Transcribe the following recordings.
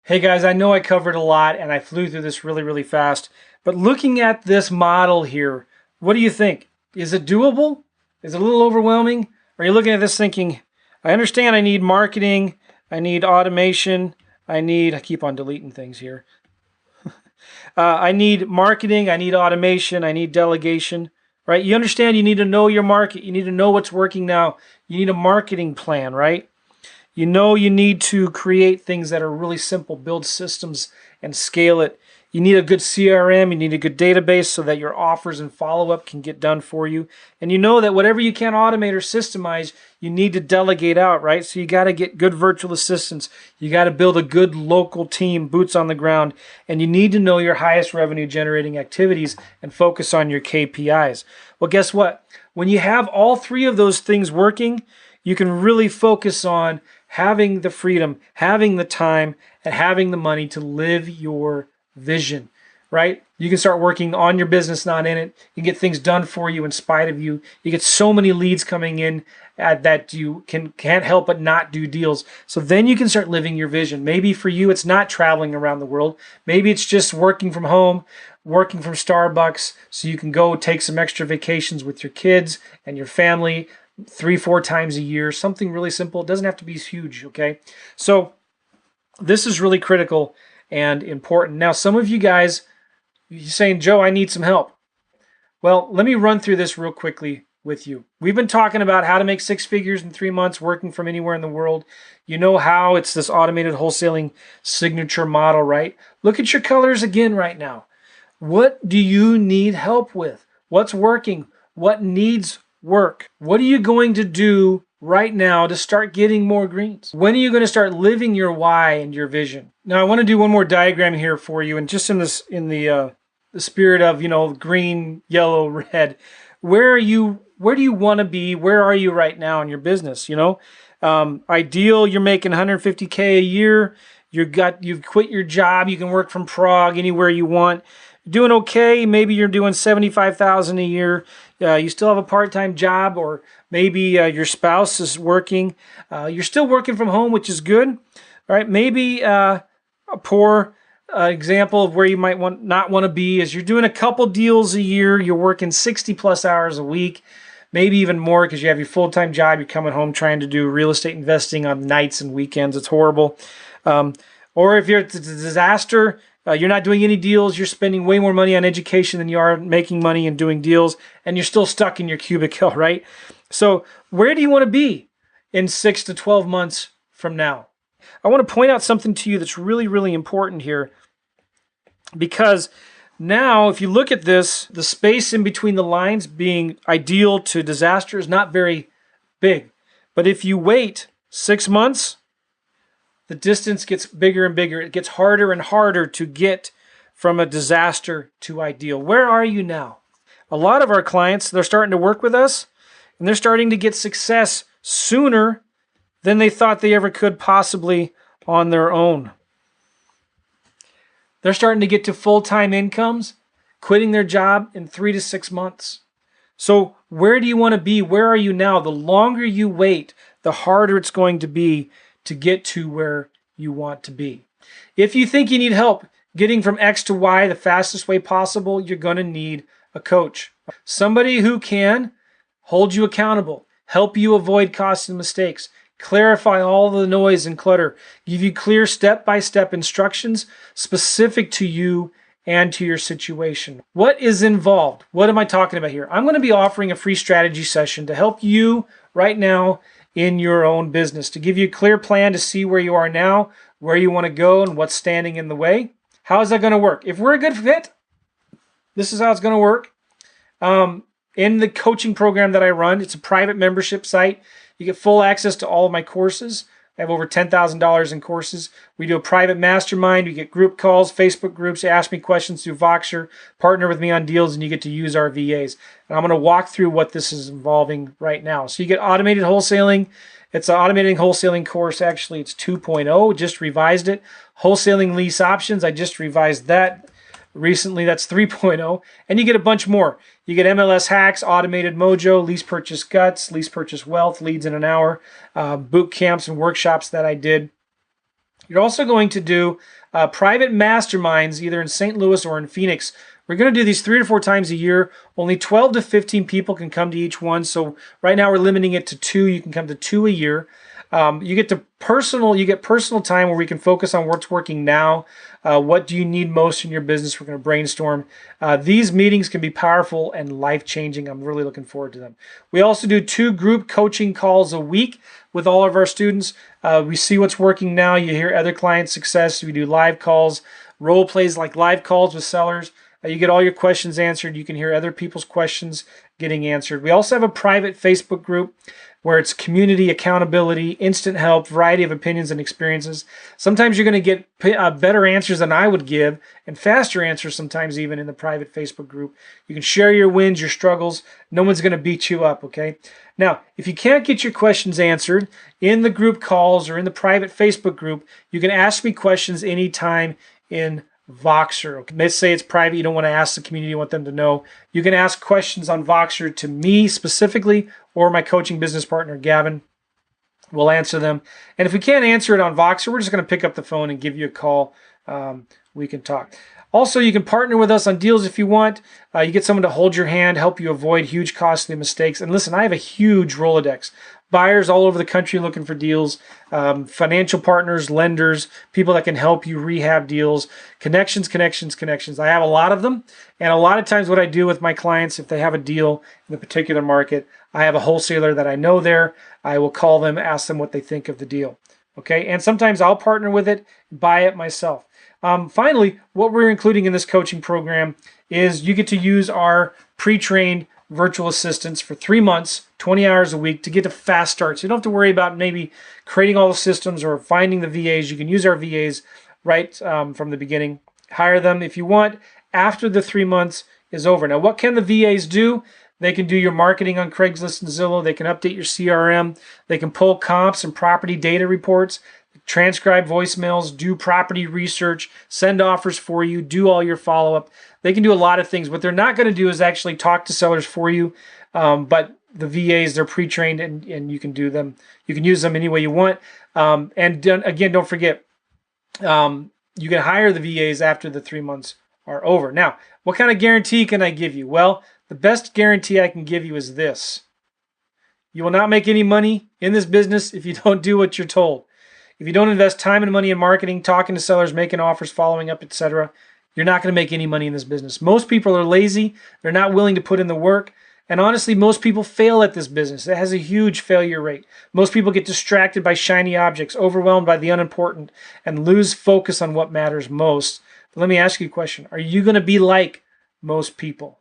Hey guys, I know I covered a lot and I flew through this really fast, but looking at this model here, what do you think? Is it doable? Is it a little overwhelming? Are you looking at this thinking, I understand I need marketing, I need automation, I keep on deleting things here. I need marketing, I need automation, I need delegation, right? You understand you need to know your market, you need to know what's working now, you need a marketing plan, right? You know you need to create things that are really simple, build systems and scale it. You need a good CRM, you need a good database so that your offers and follow-up can get done for you. And you know that whatever you can't automate or systemize, you need to delegate out, right? So you got to get good virtual assistants. You got to build a good local team, boots on the ground, and you need to know your highest revenue generating activities and focus on your KPIs. Well, guess what? When you have all three of those things working, you can really focus on having the freedom, having the time, and having the money to live your vision, right? You can start working on your business, not in it. You can get things done for you in spite of you. You get so many leads coming in that you can't help but not do deals. So then you can start living your vision. Maybe for you, it's not traveling around the world. Maybe it's just working from home, working from Starbucks, so you can go take some extra vacations with your kids and your family 3-4 times a year, something really simple. It doesn't have to be huge, okay? So this is really critical and important. Now, some of you guys, you're saying, Joe, I need some help. Well, let me run through this real quickly with you. We've been talking about how to make 6 figures in 3 months working from anywhere in the world. You know how it's this automated wholesaling signature model, right? Look at your colors again right now. What do you need help with? What's working? What needs work? What are you going to do right now to start getting more greens? When are you going to start living your why and your vision? Now, I want to do one more diagram here for you, and just in the spirit of, you know, green, yellow, red. Where do you want to be? Where are you right now in your business? You know, ideal, you're making 150K a year. You've quit your job. You can work from Prague anywhere you want. Doing okay, maybe you're doing 75,000 a year. You still have a part-time job, or maybe your spouse is working. You're still working from home, which is good. All right, maybe a poor example of where you might not want to be is you're doing a couple deals a year. You're working 60 plus hours a week, maybe even more because you have your full-time job. You're coming home trying to do real estate investing on nights and weekends. It's horrible. Or if it's a disaster, you're not doing any deals, you're spending way more money on education than you are making money and doing deals, and you're still stuck in your cubicle, right? So where do you want to be in 6 to 12 months from now? I want to point out something to you that's really important here, because now if you look at this, the space in between the lines being ideal to disaster is not very big. But if you wait 6 months, the distance gets bigger and bigger. It gets harder and harder to get from a disaster to ideal. Where are you now? A lot of our clients, they're starting to work with us, and they're starting to get success sooner than they thought they ever could possibly on their own. They're starting to get to full-time incomes, quitting their job in 3 to 6 months. So where do you want to be? Where are you now? The longer you wait, the harder it's going to be to get to where you want to be. If you think you need help getting from X to Y the fastest way possible, you're going to need a coach. Somebody who can hold you accountable, help you avoid costs and mistakes, clarify all the noise and clutter, give you clear step-by-step instructions specific to you and to your situation. What is involved? What am I talking about here? I'm going to be offering a free strategy session to help you right now in your own business, to give you a clear plan to see where you are now, where you want to go, and what's standing in the way. How is that going to work? If we're a good fit, this is how it's going to work. In the coaching program that I run, it's a private membership site. You get full access to all of my courses. I have over $10,000 in courses. We do a private mastermind. We get group calls, Facebook groups. You ask me questions through Voxer, partner with me on deals, and you get to use our VAs. And I'm going to walk through what this is involving right now. So you get automated wholesaling. It's an automated wholesaling course. Actually, it's 2.0. Just revised it. Wholesaling lease options. I just revised that recently. That's 3.0. And you get a bunch more. You get MLS hacks, automated mojo, lease purchase guts, lease purchase wealth, leads in an hour, boot camps and workshops that I did. You're also going to do private masterminds either in St. Louis or in Phoenix. We're going to do these 3 to 4 times a year. Only 12 to 15 people can come to each one. So right now we're limiting it to 2. You can come to 2 a year. You get personal time where we can focus on what's working now. What do you need most in your business? We're going to brainstorm. These meetings can be powerful and life-changing. I'm really looking forward to them. We also do 2 group coaching calls a week with all of our students. We see what's working now. You hear other client success. We do live calls, role plays like live calls with sellers. You get all your questions answered. You can hear other people's questions getting answered. We also have a private Facebook group where it's community, accountability, instant help, variety of opinions and experiences. Sometimes you're going to get better answers than I would give and faster answers sometimes even in the private Facebook group. You can share your wins, your struggles. No one's going to beat you up, okay? Now, if you can't get your questions answered in the group calls or in the private Facebook group, you can ask me questions anytime in Voxer. Okay? Let's say it's private. You don't want to ask the community. You want them to know. You can ask questions on Voxer to me specifically or my coaching business partner, Gavin. We'll answer them. And if we can't answer it on Voxer, we're just going to pick up the phone and give you a call. We can talk. Also, you can partner with us on deals if you want. You get someone to hold your hand, help you avoid huge costly mistakes. And listen, I have a huge Rolodex. Buyers all over the country looking for deals, financial partners, lenders, people that can help you rehab deals, connections. I have a lot of them. And a lot of times what I do with my clients, if they have a deal in a particular market, I have a wholesaler that I know there. I will call them, ask them what they think of the deal. Okay, and sometimes I'll partner with it, buy it myself. Finally, what we're including in this coaching program is you get to use our pre-trained virtual assistants for 3 months, 20 hours a week to get a fast start. So you don't have to worry about maybe creating all the systems or finding the VAs. You can use our VAs right from the beginning. Hire them if you want after the 3 months is over. Now, what can the VAs do? They can do your marketing on Craigslist and Zillow. They can update your CRM. They can pull comps and property data reports, transcribe voicemails, do property research, send offers for you, do all your follow-up. They can do a lot of things. What they're not going to do is actually talk to sellers for you. But the VAs, they're pre-trained and you can do them. You can use them any way you want. Again, don't forget, you can hire the VAs after the 3 months are over. Now, what kind of guarantee can I give you? Well, the best guarantee I can give you is this. You will not make any money in this business if you don't do what you're told. If you don't invest time and money in marketing, talking to sellers, making offers, following up, etc., you're not going to make any money in this business. Most people are lazy. They're not willing to put in the work. And honestly, most people fail at this business. It has a huge failure rate. Most people get distracted by shiny objects, overwhelmed by the unimportant, and lose focus on what matters most. But let me ask you a question. Are you going to be like most people?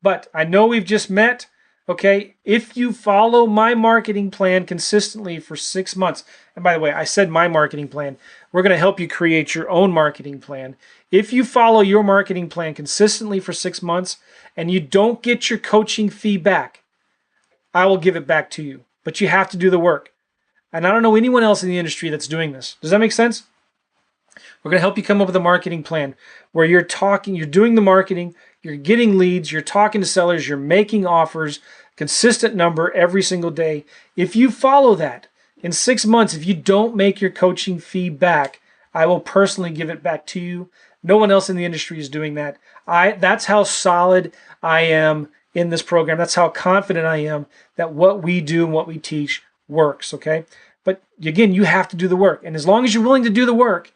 But I know we've just met. Okay, if you follow my marketing plan consistently for 6 months, and by the way, I said my marketing plan, we're going to help you create your own marketing plan. If you follow your marketing plan consistently for 6 months and you don't get your coaching fee back, I will give it back to you. But you have to do the work. And I don't know anyone else in the industry that's doing this. Does that make sense? We're going to help you come up with a marketing plan where you're doing the marketing, you're getting leads, you're talking to sellers, you're making offers, consistent number every single day. If you follow that, in 6 months, if you don't make your coaching fee back, I will personally give it back to you. No one else in the industry is doing that. That's how solid I am in this program. That's how confident I am that what we do and what we teach works, okay? But again, you have to do the work. And as long as you're willing to do the work,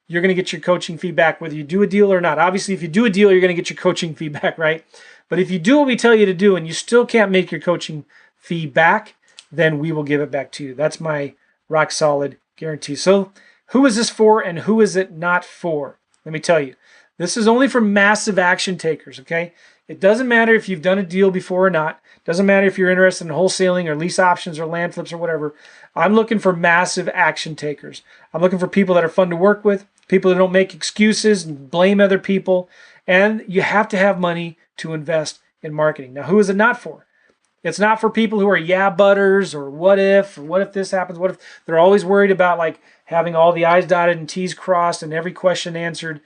you're going to get your coaching fee back whether you do a deal or not. Obviously, if you do a deal, you're going to get your coaching fee back, right? But if you do what we tell you to do and you still can't make your coaching fee back, then we will give it back to you. That's my rock solid guarantee. So who is this for and who is it not for? Let me tell you. This is only for massive action takers, okay? It doesn't matter if you've done a deal before or not. It doesn't matter if you're interested in wholesaling or lease options or land flips or whatever. I'm looking for massive action takers. I'm looking for people that are fun to work with, people that don't make excuses and blame other people, and you have to have money to invest in marketing. Now, who is it not for? It's not for people who are yeah-butters or what if this happens, what if they're always worried about like having all the I's dotted and T's crossed and every question answered.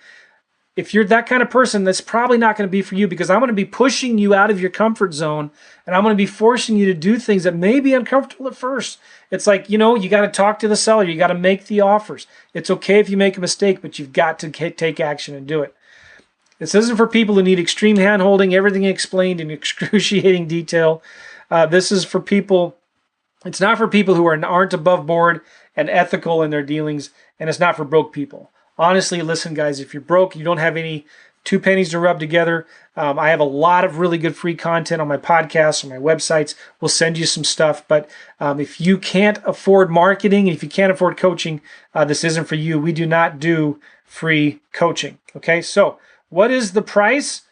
if you're that kind of person, that's probably not going to be for you, because I'm going to be pushing you out of your comfort zone, and I'm going to be forcing you to do things that may be uncomfortable at first. It's like, you know, you got to talk to the seller. You got to make the offers. It's okay if you make a mistake, but you've got to take action and do it. This isn't for people who need extreme hand-holding, everything explained in excruciating detail. This is for people, it's not for people who aren't above board and ethical in their dealings, and it's not for broke people. Honestly, listen, guys, if you're broke, you don't have any two pennies to rub together, I have a lot of really good free content on my podcasts, on my websites. We'll send you some stuff. But if you can't afford marketing, if you can't afford coaching, this isn't for you. We do not do free coaching. Okay, so what is the price?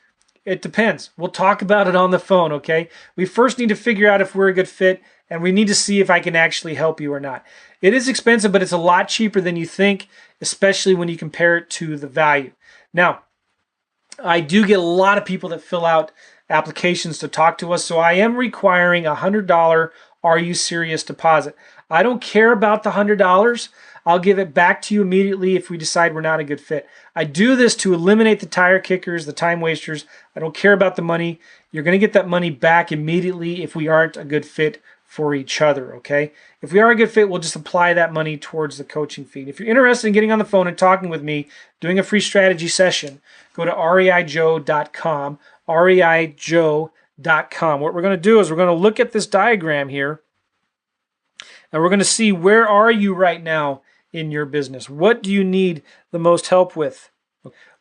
It depends. We'll talk about it on the phone, okay? We first need to figure out if we're a good fit, and we need to see if I can actually help you or not. It is expensive, but it's a lot cheaper than you think, especially when you compare it to the value. Now, I do get a lot of people that fill out applications to talk to us, so I am requiring a $100 Are You Serious deposit. I don't care about the $100. I'll give it back to you immediately if we decide we're not a good fit. I do this to eliminate the tire kickers, the time wasters. I don't care about the money. You're going to get that money back immediately if we aren't a good fit for each other, okay? If we are a good fit, we'll just apply that money towards the coaching fee. If you're interested in getting on the phone and talking with me, doing a free strategy session, go to reijoe.com, reijoe.com. What we're going to do is we're going to look at this diagram here, and we're going to see where are you right now in your business. What do you need the most help with?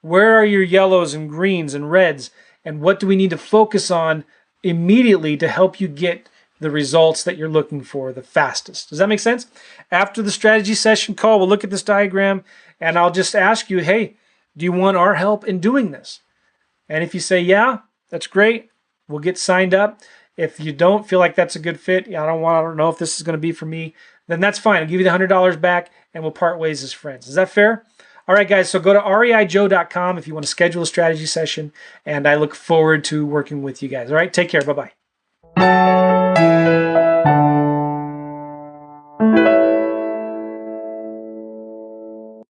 Where are your yellows and greens and reds? And what do we need to focus on immediately to help you get the results that you're looking for the fastest? Does that make sense? After the strategy session call, we'll look at this diagram, and I'll just ask you, hey, do you want our help in doing this? And if you say, yeah, that's great, we'll get signed up. If you don't feel like that's a good fit, I don't know if this is going to be for me, then that's fine. I'll give you the $100 back, and we'll part ways as friends. Is that fair? All right, guys, so go to reijoe.com if you want to schedule a strategy session, and I look forward to working with you guys. All right, take care. Bye-bye.